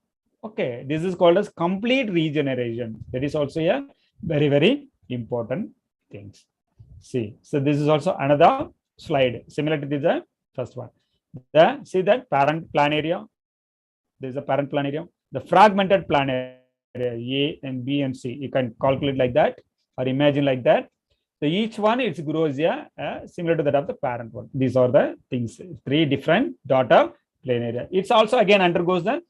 Speaker 2: Okay, this is called as complete regeneration. That is also a very, very important things. See, so this is also another slide similar to the first one. See that parent plan area. There is a parent plan area. The fragmented plan area, A and B and C. You can calculate like that or imagine like that. So each one it grows similar to that of the parent one. These are the things. 3 different daughter plan area. It's also again undergoes the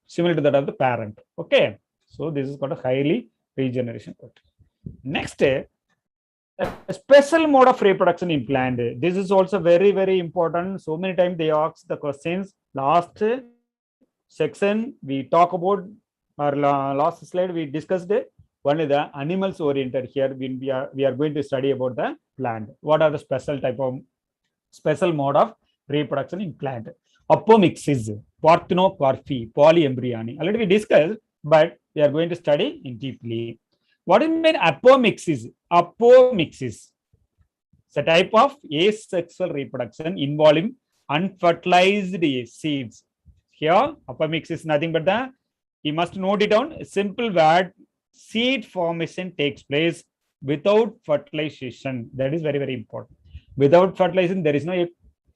Speaker 2: similar to that of the parent. Okay. So this is called a highly regeneration. Next, a special mode of reproduction in plant. This is also very, very important. So many times they ask the questions. Last section we talk about, or last slide we discussed only the animals oriented. Here we are going to study about the plant. What are the special mode of reproduction in plant? Apomixis, parthenocarpy, polyembryony. Already we discussed, but we are going to study in deeply. What do you mean apomixis? Apomixis. It's a type of asexual reproduction involving unfertilized seeds. Here, apomixis is nothing but you must note it down. A simple word, seed formation takes place without fertilization. That is very, very important. Without fertilization, there is no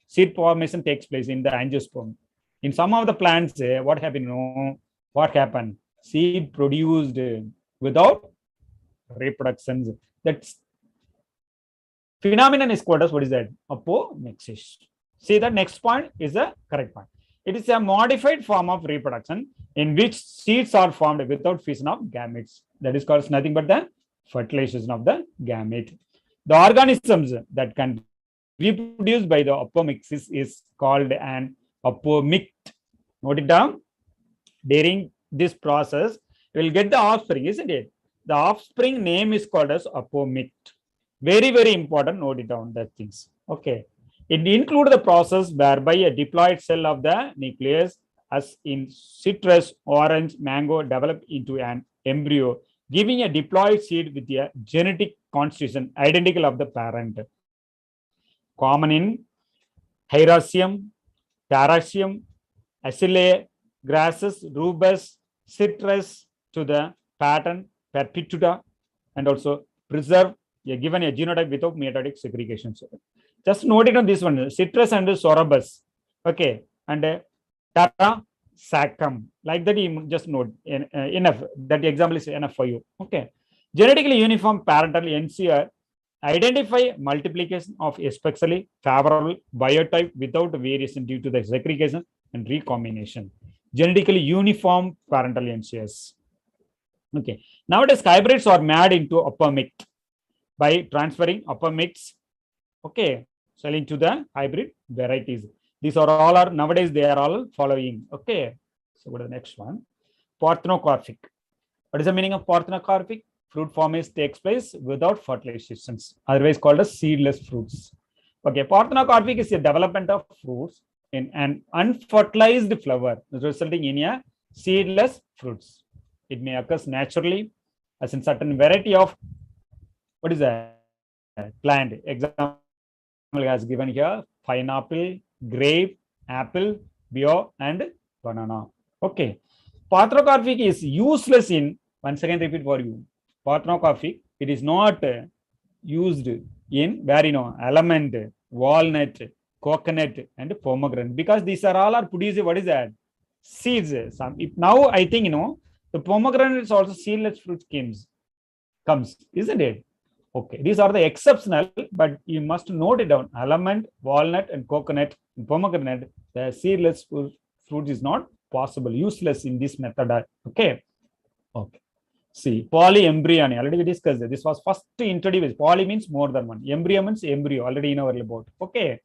Speaker 2: seed formation takes place in the angiosperm. In some of the plants, what happened? No, what happened? Seed produced without reproductions. That phenomenon is called as, what is that? Apomixis. See, the next point is the correct point. It is a modified form of reproduction in which seeds are formed without fission of gametes. That is called nothing but the fertilization of the gamete. The organisms that can reproduce by the apomixis is called an apomict. Note it down. During this process, you will get the offspring, isn't it? The offspring name is called as apomict. Very, very important. Note it down, that things. Okay. It includes the process whereby a diploid cell of the nucleus, as in citrus, orange, mango, develop into an embryo giving a diploid seed with a genetic constitution identical of the parent. Common in Hieracium, Taracium, Acylae, grasses, rubus, citrus to the pattern perpetua, and also preserve given a genotype without mitotic segregation. So just note it on this one, citrus and sorobus. Okay, and Tara Sacum, like that, you just note enough. That example is enough for you. Okay, genetically uniform parental NCR identify multiplication of especially favorable biotype without variation due to the segregation and recombination. Genetically uniform parental NCS. Okay, nowadays hybrids are made into upper mix by transferring upper mix. Okay, selling to the hybrid varieties. These are all nowadays they are all following. Okay, so go to the next one. Parthenocarpic. What is the meaning of parthenocarpic? Fruit formation takes place without fertilizations, otherwise called as seedless fruits. Okay, parthenocarpic is the development of fruits in an unfertilized flower, resulting in a seedless fruits. It may occur naturally, as in certain variety of what is that plant. Example has given here: pineapple, grape, apple, bio, and banana. Okay, parthenocarpic is useless in. Once again, repeat for you. Parthenocarpic, it is not used in where almond, walnut, coconut, and pomegranate, because these are all producing what is that seeds. Now I think the pomegranate is also seedless fruit comes, isn't it? Okay, these are the exceptional, but you must note it down. Almond, walnut, and coconut, and pomegranate, the seedless fruit is not possible, useless in this method. Okay. Okay. See, polyembryony, already we discussed it. This was first introduced. Poly means more than one. Embryo means embryo, already in our report. Okay.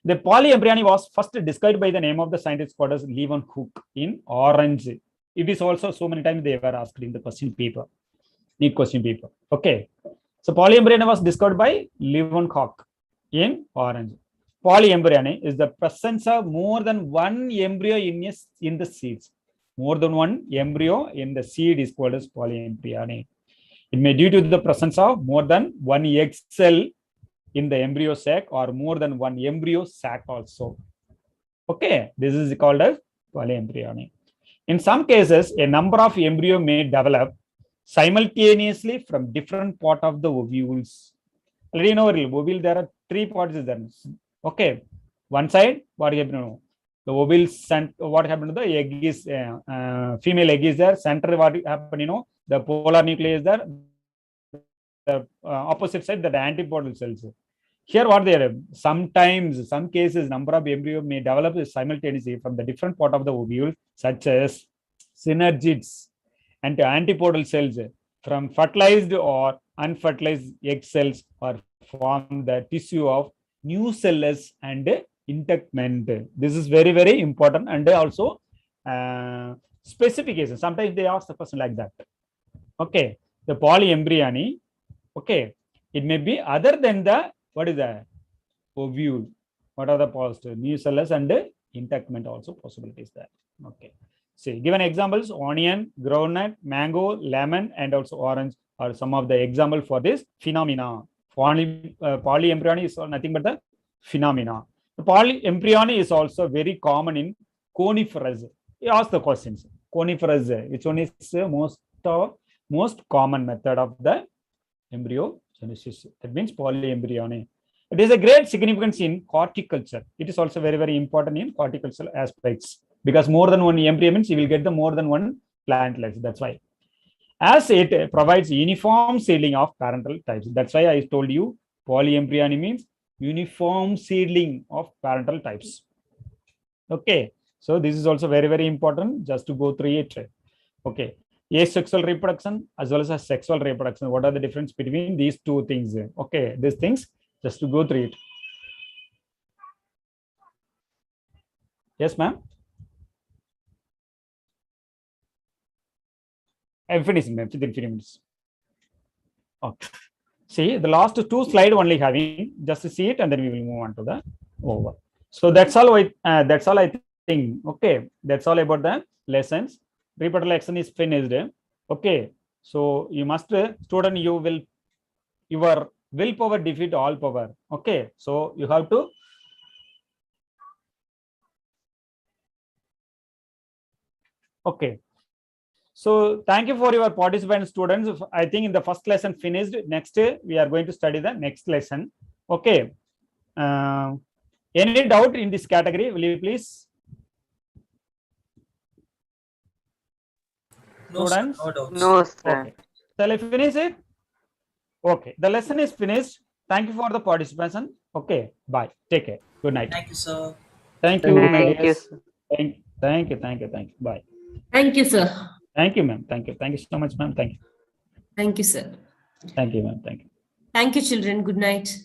Speaker 2: The polyembryony was first described by the name of the scientist called as Leeuwenhoek in Orange. It is also so many times they were asked in the question paper, NEET question paper. Okay. So polyembryony was discovered by Leeuwenhoek in Orange. Polyembryony is the presence of more than one embryo in the seeds. More than one embryo in the seed is called as polyembryony. It may due to the presence of more than one egg cell in the embryo sac or more than one embryo sac also. Okay, this is called as polyembryony. In some cases, a number of embryo may develop simultaneously from different part of the ovules. Already know ovule, there are three parts. Okay, one side, what happened? The ovule, what happened to the egg is female egg is there. Center, what happened? The polar nucleus is there. The opposite side, the antipodal cells. Here, what they are? Sometimes, some cases, number of embryo may develop simultaneously from the different part of the ovule, such as synergids and antipodal cells from fertilized or unfertilized egg cells or form the tissue of nucellus and intectment. This is very, very important, and also specification. Sometimes they ask the question like that. Okay, the polyembryony. Okay, it may be other than the what is that ovule. What are the positive nucellus and intectment also possibilities there. Okay. See, given examples: onion, groundnut, mango, lemon, and also orange are some of the example for this phenomena. Polyembryony is nothing but the phenomena. The polyembryony is also very common in coniferous. You ask the questions. Coniferous, which one is most common method of the embryogenesis? That means polyembryony. It is a great significance in horticulture. It is also very, very important in horticultural aspects, because more than one embryo means you will get the more than one plantlets. That's why. As it provides uniform seedling of parental types. That's why I told you polyembryony means uniform seedling of parental types. Okay. So this is also very, very important just to go through it. Okay. Asexual reproduction as well as sexual reproduction. What are the difference between these two things? Okay. These things just to go through it. Yes, ma'am. I'm finishing within 3 minutes. Okay. See, the last two slides only having, just to see it, and then we will move on to the over. So that's all. That's all I think. Okay, that's all about the lessons. Reproduction is finished. Okay, So you must, student, your willpower defeat all power. Okay, so you have to okay. So thank you for your participant students. I think in the first lesson finished. Next we are going to study the next lesson. Okay. Any doubt in this category? Will you please?
Speaker 4: No, sir,
Speaker 2: Students?
Speaker 4: no doubts.
Speaker 3: No, sir.
Speaker 2: Okay. Shall I finish it? Okay. The lesson is finished. Thank you for the participation. Okay. Bye. Take care. Good night.
Speaker 4: Thank you, sir.
Speaker 2: Thank you, my
Speaker 3: Thank you,
Speaker 2: dears.
Speaker 3: sir.
Speaker 2: Thank you. Bye.
Speaker 1: Thank you, sir.
Speaker 2: Thank you, ma'am. Thank you. Thank you so much, ma'am. Thank you.
Speaker 1: Thank you, sir.
Speaker 2: Thank you, ma'am. Thank you.
Speaker 1: Thank you, children. Good night.